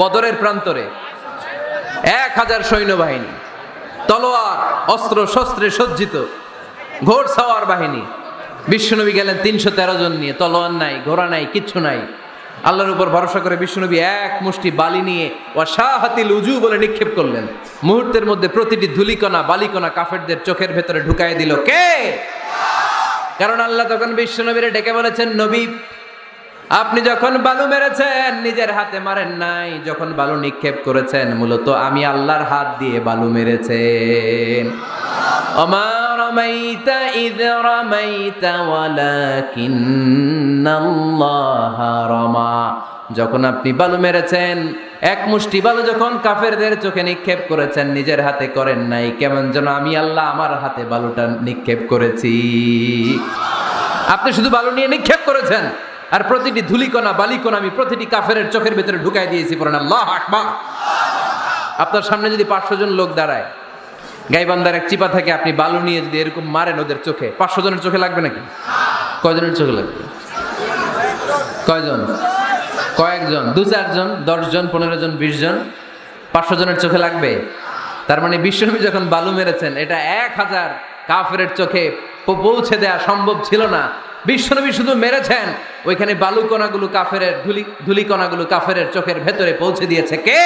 বদরের প্রান্তরে 1000 সৈন্যবাহিনী, তলোয়ার অস্ত্র শস্ত্রে সজ্জিত ঘোড়সাওয়ার বাহিনী। বিশ্বনবী গেলেন 313 জন নিয়ে, তলোয়ার নাই, ঘোড়া নাই, কিচ্ছু নাই। আল্লাহর উপর ভরসা করে বিশ্বনবী এক মুষ্টি বালি নিয়ে ওয়াশাহাতিল উজু বলে নিক্ষেপ করলেন। মুহূর্তের মধ্যে প্রতিটি ধুলিকণা বালিকণা কাফেরদের চোখের ভেতরে ঢুকায় দিল কে? কারণ আল্লাহ তখন বিশ্বনবীরে ডেকে বলেছেন, নবী আপনি যখন বালু মেরেছেন নিজের হাতে মারেন নাই, যখন বালু নিক্ষেপ করেছেন মূলত আমি আল্লাহর হাত দিয়ে বালু মেরেছেন। ওমা রামাইতা ইয রামাইতা ওয়ালাকিন্নাল্লাহা রামা। যখন আপনি বালু মেরেছেন, এক মুষ্টি বালু যখন কাফেরদের চোখে নিক্ষেপ করেছেন নিজের হাতে করেন নাই, কেমন যেন আমি আল্লাহ আমার হাতে বালুটা নিক্ষেপ করেছি। আপনি শুধু বালু নিয়ে নিক্ষেপ করেছেন, আর প্রতিটি ধুলিকণা বালিকণা আমি প্রতিটি কাফেরের চোখের ভেতরে ঢুকাই দিয়েছি। পড়েন আল্লাহু আকবার। আপনার সামনে যদি 500 জন লোক দাঁড়ায়, গাইবান্ধার এক চিপা থেকে আপনি বালু নিয়ে যদি এরকম মারেন ওদের চোখে, 500 জনের চোখে লাগবে নাকি? কয়জনের চোখে লাগবে? কয়জন? কয়েকজন, 2-4 জন, 10 জন, 15 জন, 20 জন, 500 জনের চোখে লাগবে। তার মানে বিশ্বনবী যখন বালু মেরেছেন এটা 1000 কাফেরের চোখে পৌঁছে দেওয়া সম্ভব ছিল না। বিশ্বনবী শুধু মেরেছেন, ওইখানে বালু কণাগুলো কাফেরের ধুলি কণাগুলো কাফেরের চোখের ভেতরে পৌঁছে দিয়েছে কে?